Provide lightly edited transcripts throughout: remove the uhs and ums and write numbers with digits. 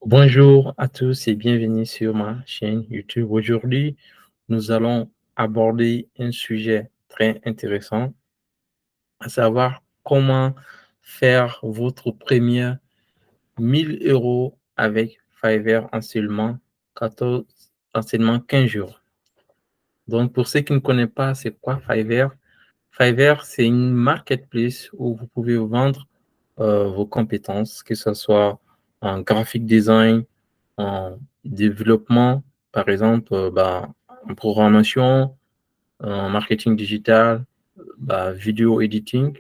Bonjour à tous et bienvenue sur ma chaîne YouTube. Aujourd'hui, nous allons aborder un sujet très intéressant, à savoir comment faire votre première 1000 euros avec Fiverr en seulement 14, en seulement 15 jours. Donc, pour ceux qui ne connaissent pas, c'est quoi Fiverr? Fiverr, c'est une marketplace où vous pouvez vendre vos compétences, que ce soit en graphic design, en développement, par exemple, en programmation, en marketing digital, vidéo editing,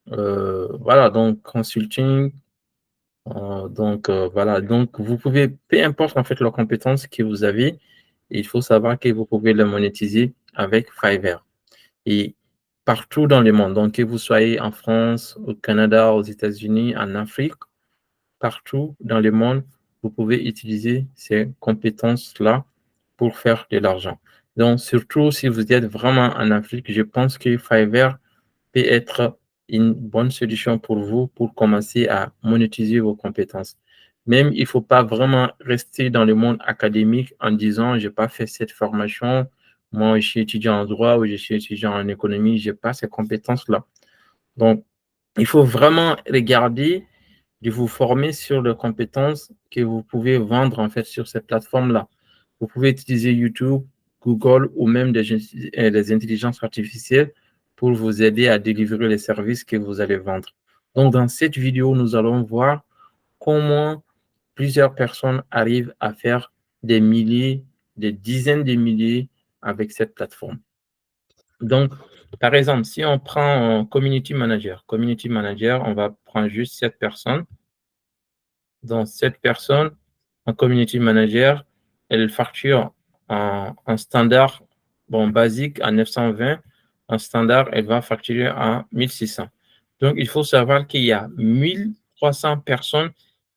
voilà, donc consulting. Voilà, donc vous pouvez, peu importe en fait leurs compétences que vous avez, il faut savoir que vous pouvez les monétiser avec Fiverr. Et partout dans le monde, donc que vous soyez en France, au Canada, aux États-Unis, en Afrique, partout dans le monde, vous pouvez utiliser ces compétences-là pour faire de l'argent. Donc, surtout si vous êtes vraiment en Afrique, je pense que Fiverr peut être une bonne solution pour vous pour commencer à monétiser vos compétences. Même, il ne faut pas vraiment rester dans le monde académique en disant, je n'ai pas fait cette formation, moi, je suis étudiant en droit ou je suis étudiant en économie, je n'ai pas ces compétences-là. Donc, il faut vraiment regarder de vous former sur les compétences que vous pouvez vendre en fait sur cette plateforme-là. Vous pouvez utiliser YouTube, Google ou même des intelligences artificielles pour vous aider à délivrer les services que vous allez vendre. Donc, dans cette vidéo, nous allons voir comment plusieurs personnes arrivent à faire des milliers, des dizaines de milliers avec cette plateforme. Donc, par exemple, si on prend un community manager, on va prendre juste cette personne. Donc, cette personne, en community manager, elle facture en standard, bon, basique à 920. En standard, elle va facturer à 1600. Donc, il faut savoir qu'il y a 1300 personnes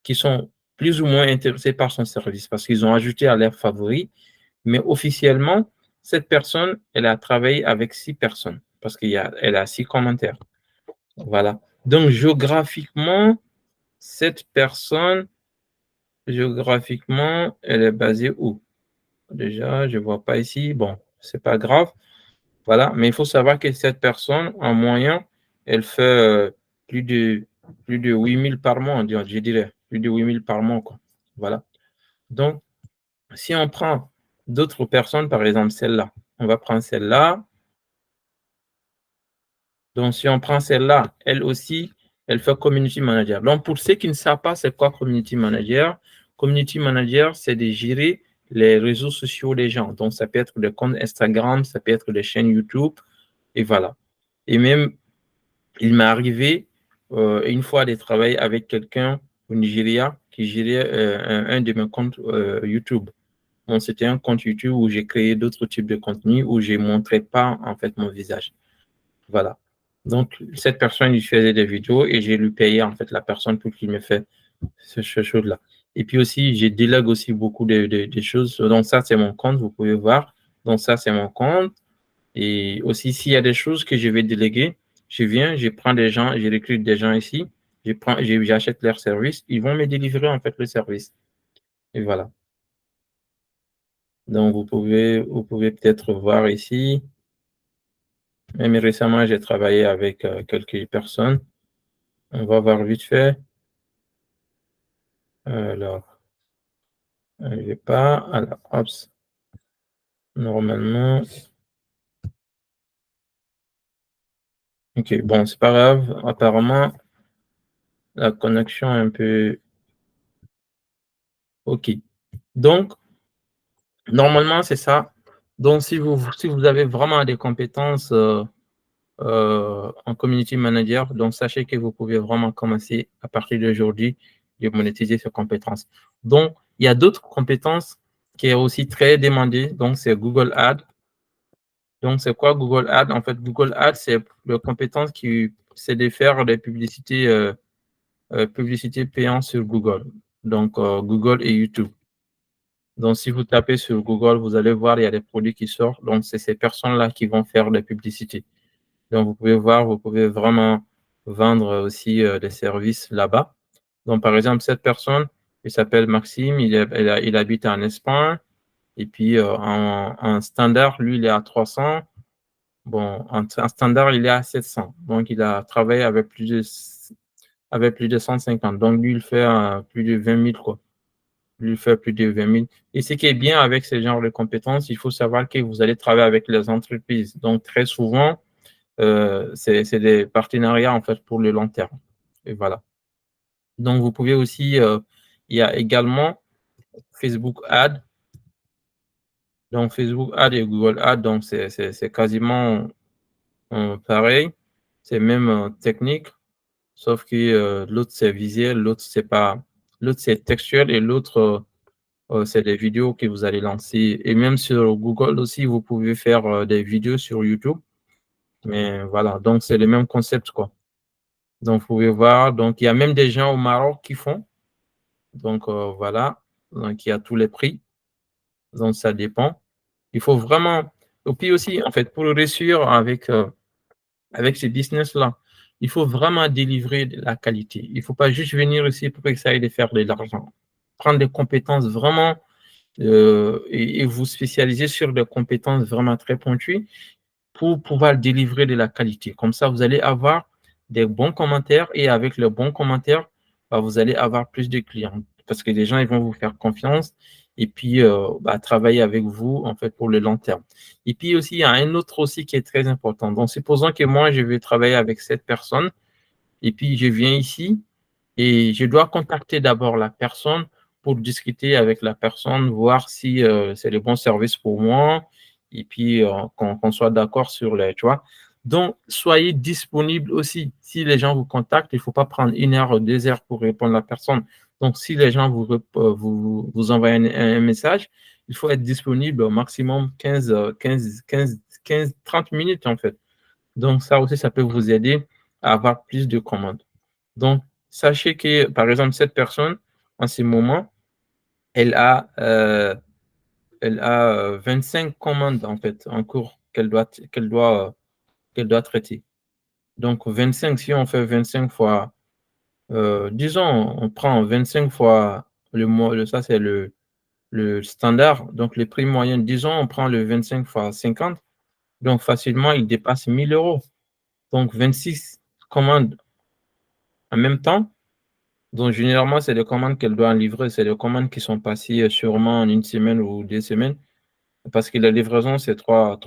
qui sont plus ou moins intéressées par son service parce qu'ils ont ajouté à leurs favoris. Mais officiellement, cette personne, elle a travaillé avec 6 personnes parce qu'elle a 6 commentaires. Voilà. Donc, géographiquement, cette personne, géographiquement, elle est basée où? Déjà, je ne vois pas ici. Bon, c'est pas grave. Voilà. Mais il faut savoir que cette personne, en moyen, elle fait plus de, plus de 8000 par mois, je dirais. Plus de 8000 par mois, quoi. Voilà. Donc, si on prend d'autres personnes, par exemple celle-là, on va prendre celle-là. Donc, si on prend celle-là, elle aussi, elle fait community manager. Donc, pour ceux qui ne savent pas c'est quoi community manager, c'est de gérer les réseaux sociaux des gens. Donc, ça peut être des comptes Instagram, ça peut être des chaînes YouTube, et voilà. Et même, il m'est arrivé une fois de travailler avec quelqu'un au Nigeria qui gérait un de mes comptes YouTube. Donc, c'était un compte YouTube où j'ai créé d'autres types de contenus où je ne montrais pas en fait mon visage. Voilà. Donc, cette personne, il faisait des vidéos et j'ai lui payé en fait la personne pour qu'il me fait ce chose-là. Et puis aussi, je délègue aussi beaucoup de choses. Donc, ça, c'est mon compte, vous pouvez voir. Donc, ça, c'est mon compte. Et aussi, s'il y a des choses que je vais déléguer, je viens, je prends des gens, je recrute des gens ici, j'achète leur service, ils vont me délivrer en fait le service. Et voilà. Donc, vous pouvez peut-être voir ici. Même récemment, j'ai travaillé avec quelques personnes. On va voir vite fait. Alors, je vais pas. Alors, hop, normalement. Ok, bon, c'est pas grave. Apparemment, la connexion est un peu. Ok. Donc, normalement, c'est ça. Donc, si vous avez vraiment des compétences en community manager, donc sachez que vous pouvez vraiment commencer à partir d'aujourd'hui de monétiser ces compétences. Donc, il y a d'autres compétences qui est aussi très demandées. Donc, c'est Google Ads. Donc, c'est quoi Google Ads? En fait, Google Ads, c'est la compétence c'est de faire des publicités payantes sur Google. Donc, Google et YouTube. Donc, si vous tapez sur Google, vous allez voir, il y a des produits qui sortent. Donc, c'est ces personnes-là qui vont faire des publicités. Donc, vous pouvez voir, vous pouvez vraiment vendre aussi des services là-bas. Donc, par exemple, cette personne, il s'appelle Maxime, il habite en Espagne, et puis en standard, lui, il est à 300. Bon, en standard, il est à 700. Donc, il a travaillé avec plus de 150. Donc, lui, il fait plus de 20 000, quoi. Lui, il fait plus de 20 000. Et ce qui est bien avec ce genre de compétences, il faut savoir que vous allez travailler avec les entreprises. Donc, très souvent, c'est des partenariats, en fait, pour le long terme. Et voilà. Donc, vous pouvez aussi, il y a également Facebook Ads. Donc, Facebook Ads et Google Ads, donc c'est quasiment pareil. C'est même technique, sauf que l'autre, c'est visuel, l'autre, c'est pas, l'autre, c'est textuel et l'autre, c'est des vidéos que vous allez lancer. Et même sur Google aussi, vous pouvez faire des vidéos sur YouTube. Mais voilà, donc c'est le même concept, quoi. Donc, vous pouvez voir, donc il y a même des gens au Maroc qui font. Donc, voilà, donc il y a tous les prix. Donc, ça dépend. Il faut vraiment, et puis aussi, en fait, pour réussir avec ce business-là, il faut vraiment délivrer de la qualité. Il ne faut pas juste venir ici pour essayer de faire de l'argent. Prendre des compétences vraiment et vous spécialiser sur des compétences vraiment très pointues pour pouvoir délivrer de la qualité. Comme ça, vous allez avoir des bons commentaires et avec les bons commentaires, bah, vous allez avoir plus de clients parce que les gens ils vont vous faire confiance et puis bah, travailler avec vous en fait pour le long terme. Et puis aussi, il y a un autre aussi qui est très important. Donc, supposons que moi, je vais travailler avec cette personne et puis je viens ici et je dois contacter d'abord la personne pour discuter avec la personne, voir si c'est le bon service pour moi, et puis qu'on soit d'accord sur les, tu vois. Donc, soyez disponible aussi. Si les gens vous contactent, il ne faut pas prendre 1 heure ou 2 heures pour répondre à la personne. Donc, si les gens vous envoient un message, il faut être disponible au maximum 30 minutes, en fait. Donc, ça aussi, ça peut vous aider à avoir plus de commandes. Donc, sachez que, par exemple, cette personne, en ce moment, elle a, euh, elle a 25 commandes, en fait, en cours qu'elle doit traiter. Donc, 25, si on fait 25 fois, disons, on prend 25 fois le mois, ça c'est le standard, donc le prix moyen, disons, on prend le 25 fois 50, donc facilement, il dépasse 1 000 euros. Donc, 26 commandes en même temps. Donc, généralement, c'est des commandes qu'elle doit en livrer. C'est des commandes qui sont passées sûrement en 1 semaine ou 2 semaines. Parce que la livraison, c'est 3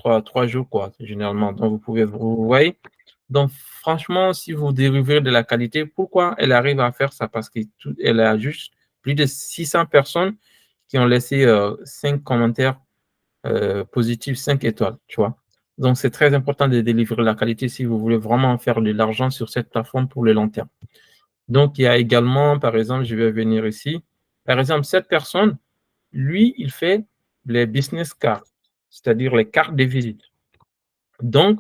jours, quoi, généralement. Donc, vous voyez. Donc, franchement, si vous dérivez de la qualité, pourquoi elle arrive à faire ça? Parce qu'elle a juste plus de 600 personnes qui ont laissé 5 commentaires positifs, 5 étoiles, tu vois. Donc, c'est très important de délivrer la qualité si vous voulez vraiment faire de l'argent sur cette plateforme pour le long terme. Donc, il y a également, par exemple, je vais venir ici. Par exemple, cette personne, lui, il fait les business cards, c'est-à-dire les cartes de visite. Donc,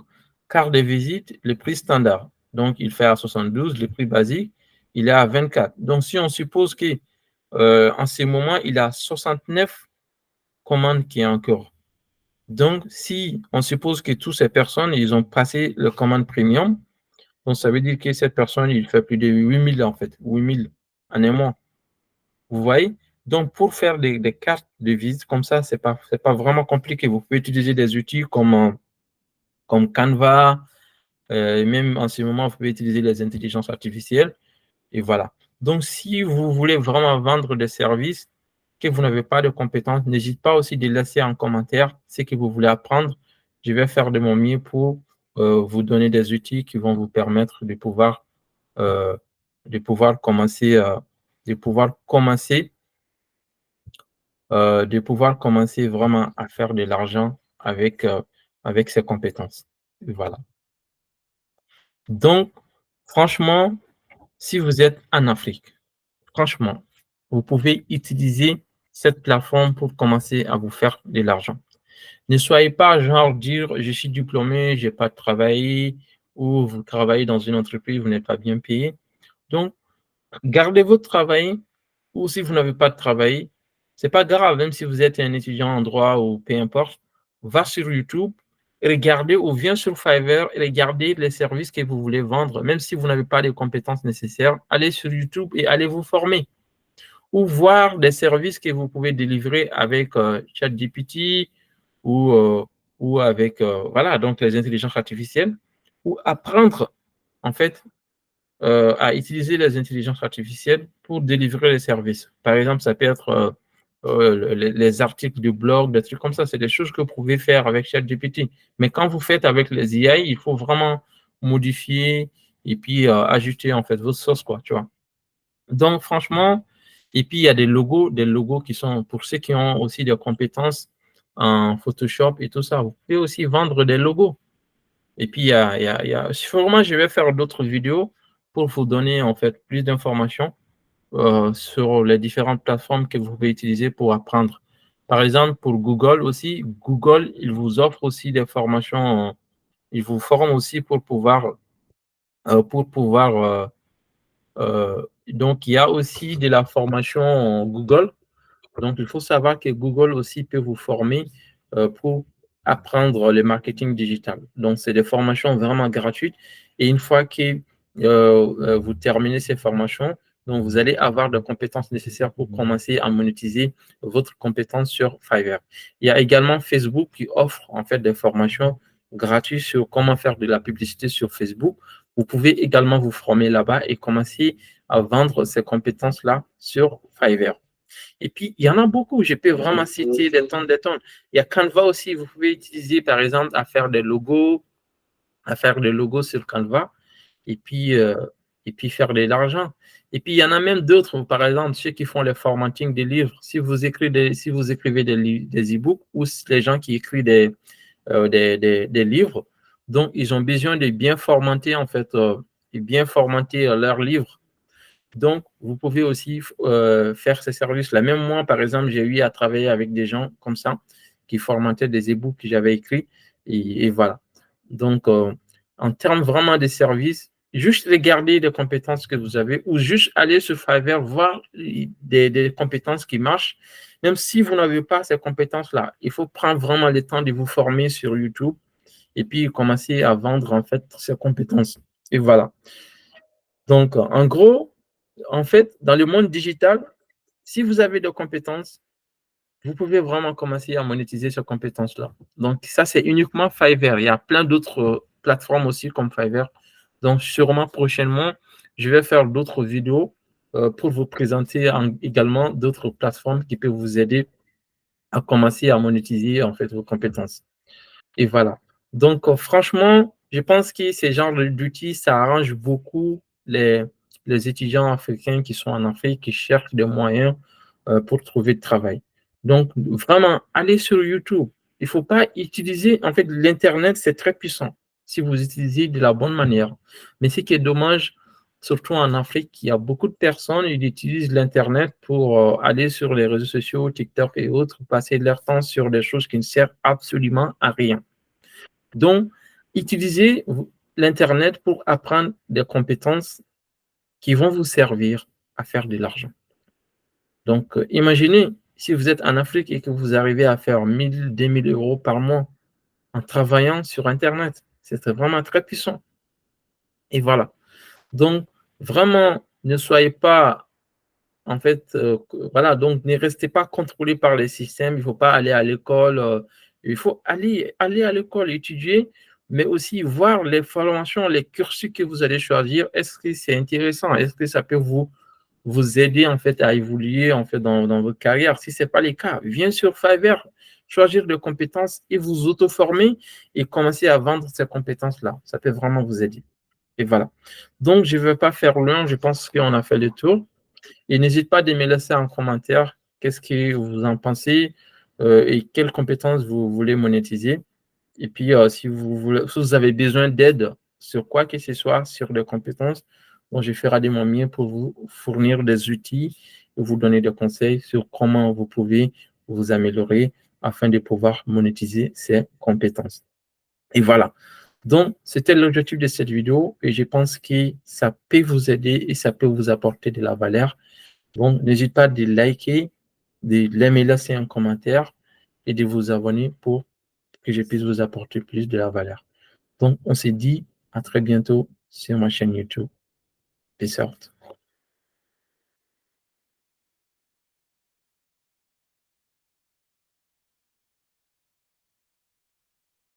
carte de visite, le prix standard. Donc, il fait à 72, le prix basique, il est à 24. Donc, si on suppose que en ce moment, il a 69 commandes qui est en cours. Donc, si on suppose que toutes ces personnes, ils ont passé le commande premium, donc ça veut dire que cette personne, il fait plus de 8 000 en fait, 8 000 en un mois. Vous voyez? Donc, pour faire des cartes de visite comme ça, c'est pas vraiment compliqué. Vous pouvez utiliser des outils comme Canva, et même en ce moment, vous pouvez utiliser les intelligences artificielles. Et voilà. Donc, si vous voulez vraiment vendre des services, que vous n'avez pas de compétences, n'hésitez pas aussi de laisser en commentaire ce que vous voulez apprendre. Je vais faire de mon mieux pour vous donner des outils qui vont vous permettre euh, de pouvoir commencer, de pouvoir commencer vraiment à faire de l'argent avec ses compétences. Voilà. Donc, franchement, si vous êtes en Afrique, franchement, vous pouvez utiliser cette plateforme pour commencer à vous faire de l'argent. Ne soyez pas genre dire je suis diplômé, je n'ai pas travaillé, ou vous travaillez dans une entreprise, vous n'êtes pas bien payé. Donc, gardez votre travail, ou si vous n'avez pas de travail, c'est pas grave, même si vous êtes un étudiant en droit ou peu importe, va sur YouTube regardez ou viens sur Fiverr et regardez les services que vous voulez vendre, même si vous n'avez pas les compétences nécessaires, allez sur YouTube et allez vous former ou voir des services que vous pouvez délivrer avec ChatGPT ou, ou avec voilà, donc les intelligences artificielles ou apprendre en fait à utiliser les intelligences artificielles pour délivrer les services. Par exemple, ça peut être les articles de blog, des trucs comme ça. C'est des choses que vous pouvez faire avec ChatGPT. Mais quand vous faites avec les IA, il faut vraiment modifier et puis ajuster en fait vos sources, quoi, tu vois. Donc, franchement, et puis il y a des logos qui sont pour ceux qui ont aussi des compétences en Photoshop et tout ça. Vous pouvez aussi vendre des logos. Et puis, sûrement, je vais faire d'autres vidéos pour vous donner en fait plus d'informations sur les différentes plateformes que vous pouvez utiliser pour apprendre. Par exemple, pour Google aussi, Google, il vous offre aussi des formations, il vous forme aussi pour pouvoir donc, il y a aussi de la formation Google. Donc, il faut savoir que Google aussi peut vous former pour apprendre le marketing digital. Donc, c'est des formations vraiment gratuites. Et une fois que vous terminez ces formations, donc vous allez avoir les compétences nécessaires pour commencer à monétiser votre compétence sur Fiverr. Il y a également Facebook qui offre en fait des formations gratuites sur comment faire de la publicité sur Facebook. Vous pouvez également vous former là-bas et commencer à vendre ces compétences-là sur Fiverr. Et puis, il y en a beaucoup. Je peux vraiment citer des tonnes, des tonnes. Il y a Canva aussi. Vous pouvez utiliser, par exemple, à faire des logos sur Canva et puis faire de l'argent. Et puis, il y en a même d'autres. Par exemple, ceux qui font le formatting des livres. Si vous écrivez des e-books ou les gens qui écrivent des livres, donc, ils ont besoin de bien formater, en fait, et bien formater leurs livres. Donc, vous pouvez aussi faire ces services-là. Même moi, par exemple, j'ai eu à travailler avec des gens comme ça qui formataient des e-books que j'avais écrits et voilà. Donc, en termes vraiment de services, juste regarder les compétences que vous avez ou juste aller sur Fiverr, voir des compétences qui marchent. Même si vous n'avez pas ces compétences-là, il faut prendre vraiment le temps de vous former sur YouTube et puis commencer à vendre en fait ces compétences. Et voilà. Donc, en gros, en fait, dans le monde digital, si vous avez des compétences, vous pouvez vraiment commencer à monétiser ces compétences-là. Donc, ça, c'est uniquement Fiverr. Il y a plein d'autres plateformes aussi comme Fiverr. Donc, sûrement prochainement, je vais faire d'autres vidéos pour vous présenter également d'autres plateformes qui peuvent vous aider à commencer à monétiser en fait vos compétences. Et voilà. Donc, franchement, je pense que ce genre d'outils, ça arrange beaucoup les étudiants africains qui sont en Afrique, qui cherchent des moyens pour trouver du travail. Donc, vraiment, allez sur YouTube. Il ne faut pas utiliser, en fait, l'Internet, c'est très puissant si vous utilisez de la bonne manière. Mais ce qui est dommage, surtout en Afrique, il y a beaucoup de personnes qui utilisent l'Internet pour aller sur les réseaux sociaux, TikTok et autres, passer leur temps sur des choses qui ne servent absolument à rien. Donc, utilisez l'Internet pour apprendre des compétences qui vont vous servir à faire de l'argent. Donc, imaginez si vous êtes en Afrique et que vous arrivez à faire 1000, 2000 euros par mois en travaillant sur Internet. C'est vraiment très puissant. Et voilà. Donc, vraiment, ne soyez pas, en fait, voilà, donc ne restez pas contrôlé par les systèmes. Il ne faut pas aller à l'école. Il faut aller à l'école, étudier, mais aussi voir les formations, les cursus que vous allez choisir. Est-ce que c'est intéressant? Est-ce que ça peut vous aider en fait à évoluer en fait dans votre carrière? Si ce n'est pas le cas, viens sur Fiverr, choisir des compétences et vous auto-former et commencer à vendre ces compétences-là. Ça peut vraiment vous aider. Et voilà. Donc, je ne vais pas faire long. Je pense qu'on a fait le tour. Et n'hésitez pas à me laisser en commentaire qu'est-ce que vous en pensez et quelles compétences vous voulez monétiser. Et puis, si vous avez besoin d'aide sur quoi que ce soit, sur des compétences, bon, je ferai de mon mieux pour vous fournir des outils et vous donner des conseils sur comment vous pouvez vous améliorer afin de pouvoir monétiser ces compétences. Et voilà. Donc, c'était l'objectif de cette vidéo et je pense que ça peut vous aider et ça peut vous apporter de la valeur. Donc, n'hésitez pas de liker, de l'aimer, laisser un commentaire et de vous abonner pour que je puisse vous apporter plus de la valeur. Donc, on s'est dit à très bientôt sur ma chaîne YouTube. Peace out.